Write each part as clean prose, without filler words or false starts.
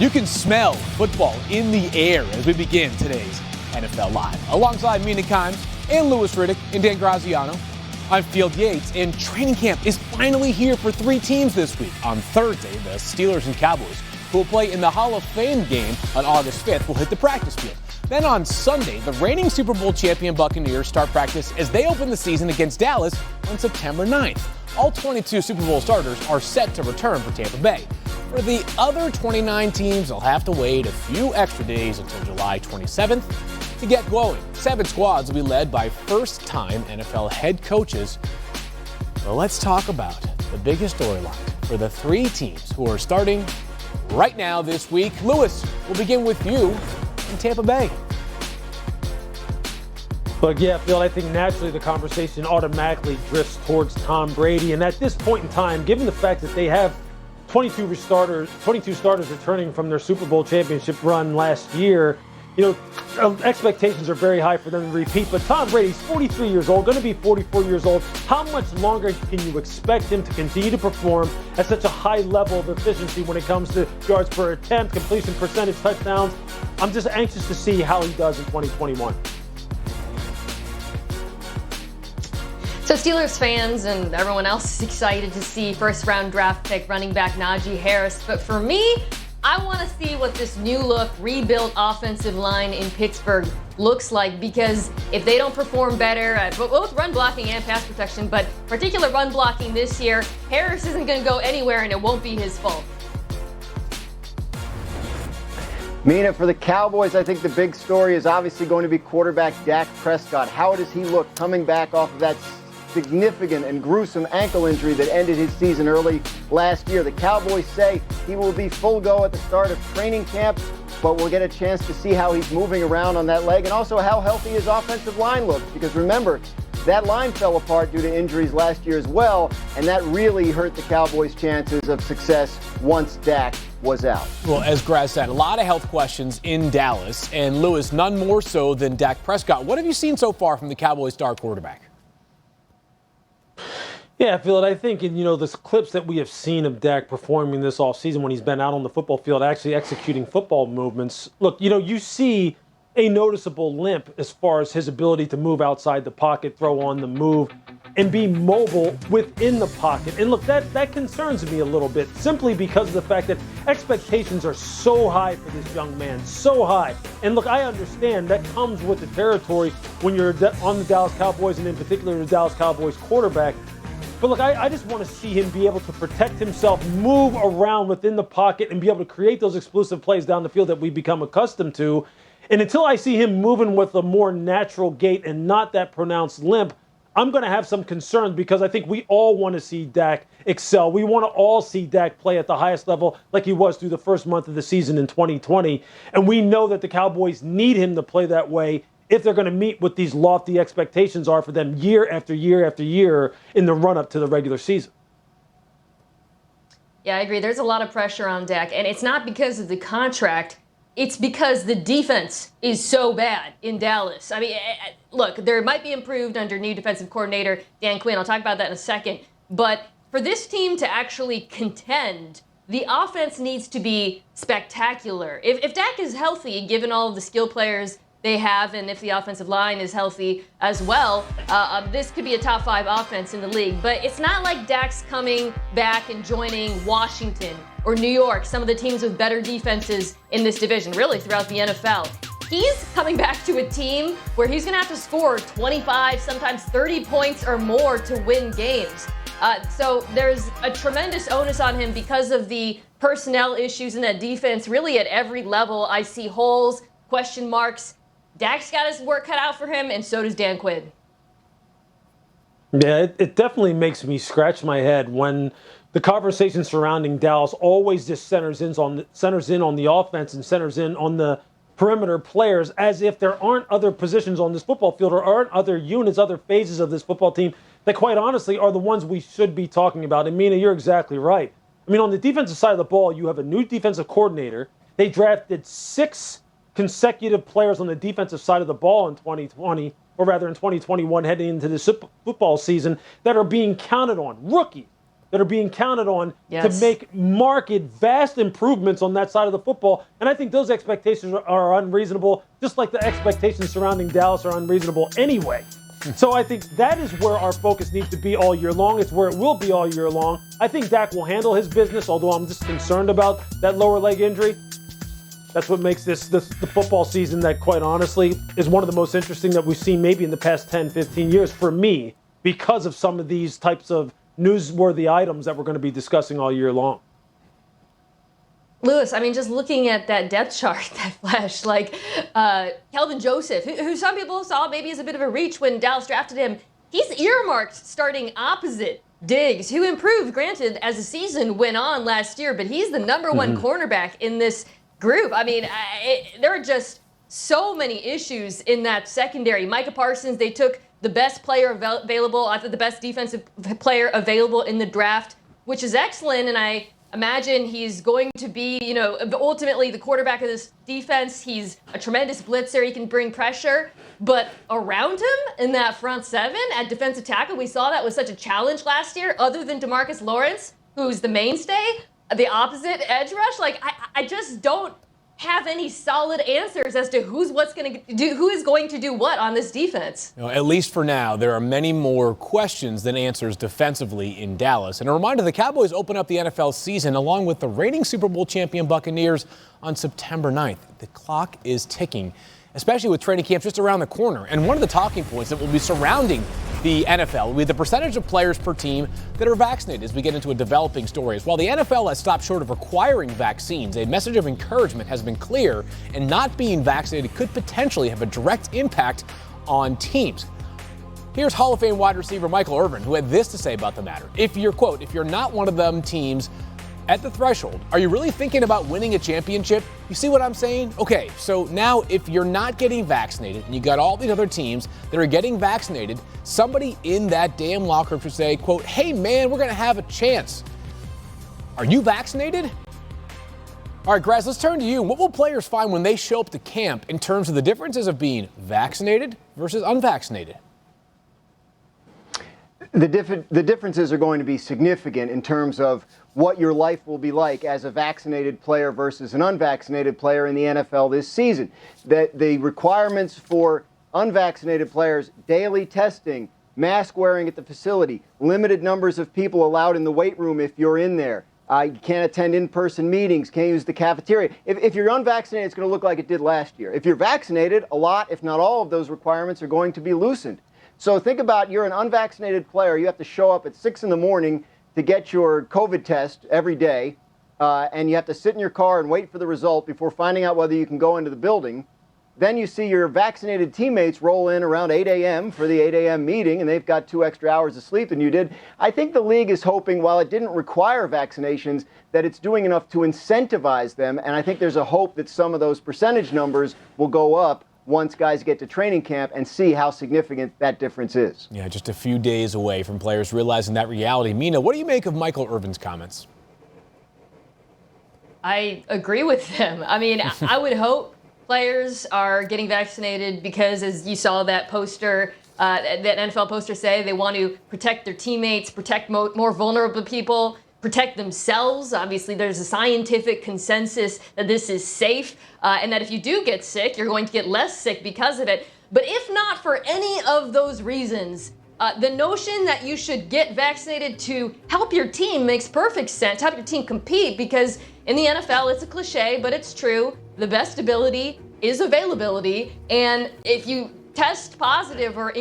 You can smell football in the air as we begin today's NFL Live. Alongside Mina Kimes and Louis Riddick and Dan Graziano, I'm Field Yates, and training camp is finally here for three teams this week. On Thursday, the Steelers and Cowboys, who will play in the Hall of Fame game on August 5th, will hit the practice field. Then on Sunday, the reigning Super Bowl champion Buccaneers start practice as they open the season against Dallas on September 9th. All 22 Super Bowl starters are set to return for Tampa Bay. For the other 29 teams, they'll have to wait a few extra days until July 27th to get going. 7 squads will be led by first-time NFL head coaches. Well, let's talk about the biggest storyline for the three teams who are starting right now this week. Louis, we'll begin with you in Tampa Bay. But yeah, Phil, I think naturally the conversation automatically drifts towards Tom Brady. And at this point in time, given the fact that they have 22 starters returning from their Super Bowl championship run last year, expectations are very high for them to repeat. But Tom Brady's 43 years old, going to be 44 years old. How much longer can you expect him to continue to perform at such a high level of efficiency when it comes to yards per attempt, completion percentage, touchdowns? I'm just anxious to see how he does in 2021. So Steelers fans and everyone else is excited to see first-round draft pick running back Najee Harris. But for me, I want to see what this new look, rebuilt offensive line in Pittsburgh looks like, because if they don't perform better at both run blocking and pass protection, but particular run blocking this year, Harris isn't going to go anywhere and it won't be his fault. Mina, for the Cowboys, I think the big story is obviously going to be quarterback Dak Prescott. How does he look coming back off of that significant and gruesome ankle injury that ended his season early last year? The Cowboys say he will be full go at the start of training camp, but we'll get a chance to see how he's moving around on that leg and also how healthy his offensive line looks. Because remember, that line fell apart due to injuries last year as well, and that really hurt the Cowboys' chances of success once Dak was out. Well, as Graz said, a lot of health questions in Dallas, and Louis, none more so than Dak Prescott. What have you seen so far from the Cowboys' star quarterback? Yeah, Phil, I think the clips that we have seen of Dak performing this offseason when he's been out on the football field, actually executing football movements. Look, you see a noticeable limp as far as his ability to move outside the pocket, throw on the move, and be mobile within the pocket. And look, that concerns me a little bit, simply because of the fact that expectations are so high for this young man, so high. And look, I understand that comes with the territory when you're on the Dallas Cowboys, and in particular the Dallas Cowboys quarterback. But look, I just want to see him be able to protect himself, move around within the pocket, and be able to create those explosive plays down the field that we've become accustomed to. And until I see him moving with a more natural gait and not that pronounced limp, I'm going to have some concerns, because I think we all want to see Dak excel. We want to all see Dak play at the highest level like he was through the first month of the season in 2020. And we know that the Cowboys need him to play that way if they're going to meet what these lofty expectations are for them year after year after year in the run-up to the regular season. Yeah, I agree. There's a lot of pressure on Dak, and it's not because of the contract. It's because the defense is so bad in Dallas. I mean, look, there might be improved under new defensive coordinator Dan Quinn. I'll talk about that in a second. But for this team to actually contend, the offense needs to be spectacular. If Dak is healthy, given all of the skill players they have, and if the offensive line is healthy as well, this could be a top 5 offense in the league. But it's not like Dak's coming back and joining Washington or New York, some of the teams with better defenses in this division, really throughout the NFL. He's coming back to a team where he's going to have to score 25, sometimes 30 points or more to win games. So there's a tremendous onus on him because of the personnel issues in that defense. Really at every level, I see holes, question marks. Dak's got his work cut out for him, and so does Dan Quinn. Yeah, it definitely makes me scratch my head when the conversation surrounding Dallas always just centers in on the offense and centers in on the perimeter players, as if there aren't other positions on this football field or aren't other units, other phases of this football team that quite honestly are the ones we should be talking about. And Mina, you're exactly right. I mean, on the defensive side of the ball, you have a new defensive coordinator. They drafted 6 consecutive players on the defensive side of the ball in 2020, or rather in 2021, heading into this football season, that are being counted on. Rookies that are being counted on to Yes. make vast improvements on that side of the football. And I think those expectations are unreasonable, just like the expectations surrounding Dallas are unreasonable anyway. So I think that is where our focus needs to be all year long. It's where it will be all year long. I think Dak will handle his business, although I'm just concerned about that lower leg injury. That's what makes the football season that, quite honestly, is one of the most interesting that we've seen maybe in the past 10, 15 years for me, because of some of these types of newsworthy items that we're going to be discussing all year long. Lewis, I mean, just looking at that depth chart that flashed, like Kelvin Joseph, who some people saw maybe as a bit of a reach when Dallas drafted him, he's earmarked starting opposite Diggs, who improved, granted, as the season went on last year, but he's the number one cornerback in this group. I mean, there are just so many issues in that secondary. Micah Parsons, they took the best player available, I think the best defensive player available in the draft, which is excellent, and I imagine he's going to be, ultimately the quarterback of this defense. He's a tremendous blitzer. He can bring pressure. But around him in that front seven at defensive tackle, we saw that was such a challenge last year, other than DeMarcus Lawrence, who's the mainstay, the opposite edge rush. Like, I just don't have any solid answers as to who is going to do what on this defense. At least for now, there are many more questions than answers defensively in Dallas. And a reminder, the Cowboys open up the NFL season along with the reigning Super Bowl champion Buccaneers on September 9th. The clock is ticking, especially with training camp just around the corner. And one of the talking points that will be surrounding the NFL will be the percentage of players per team that are vaccinated as we get into a developing story. While the NFL has stopped short of requiring vaccines, a message of encouragement has been clear, and not being vaccinated could potentially have a direct impact on teams. Here's Hall of Fame wide receiver Michael Irvin, who had this to say about the matter. If you're, quote, if you're not one of them teams at the threshold, are you really thinking about winning a championship? You see what I'm saying? Okay, so now if you're not getting vaccinated and you got all these other teams that are getting vaccinated, somebody in that damn locker room should say, quote, hey man, we're going to have a chance. Are you vaccinated? All right, Graz, let's turn to you. What will players find when they show up to camp in terms of the differences of being vaccinated versus unvaccinated? The differences are going to be significant in terms of what your life will be like as a vaccinated player versus an unvaccinated player in the NFL this season. That the requirements for unvaccinated players, daily testing, mask wearing at the facility, limited numbers of people allowed in the weight room if you're in there. You can't attend in-person meetings, can't use the cafeteria. If you're unvaccinated, it's going to look like it did last year. If you're vaccinated, a lot, if not all of those requirements are going to be loosened. So think about, you're an unvaccinated player. You have to show up at 6 in the morning to get your COVID test every day, and you have to sit in your car and wait for the result before finding out whether you can go into the building. Then you see your vaccinated teammates roll in around 8 a.m. for the 8 a.m. meeting, and they've got 2 extra hours of sleep than you did. I think the league is hoping, while it didn't require vaccinations, that it's doing enough to incentivize them, and I think there's a hope that some of those percentage numbers will go up once guys get to training camp and see how significant that difference is. Yeah, just a few days away from players realizing that reality. Mina, what do you make of Michael Irvin's comments? I agree with them. I mean, I would hope players are getting vaccinated because, as you saw that poster, that NFL poster say, they want to protect their teammates, protect more vulnerable people, protect themselves. Obviously, there's a scientific consensus that this is safe, and that if you do get sick, you're going to get less sick because of it. But if not for any of those reasons, the notion that you should get vaccinated to help your team makes perfect sense, help your team compete, because in the NFL, it's a cliche, but it's true. The best ability is availability, and if you test positive or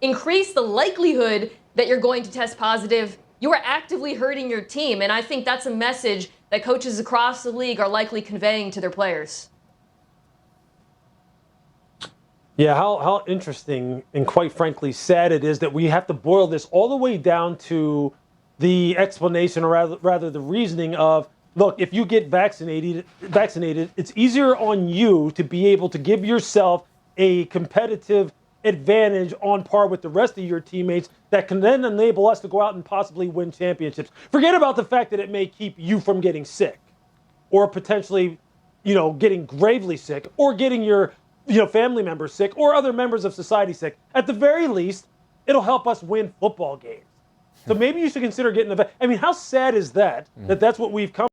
increase the likelihood that you're going to test positive, you are actively hurting your team. And I think that's a message that coaches across the league are likely conveying to their players. Yeah, how interesting and quite frankly sad it is that we have to boil this all the way down to the explanation, or rather the reasoning of, look, if you get vaccinated, it's easier on you to be able to give yourself a competitive advantage on par with the rest of your teammates that can then enable us to go out and possibly win championships. Forget about the fact that it may keep you from getting sick, or potentially, getting gravely sick, or getting your, family members sick, or other members of society sick. At the very least, it'll help us win football games. So maybe you should consider getting a vet. I mean, how sad is that, that that's what we've come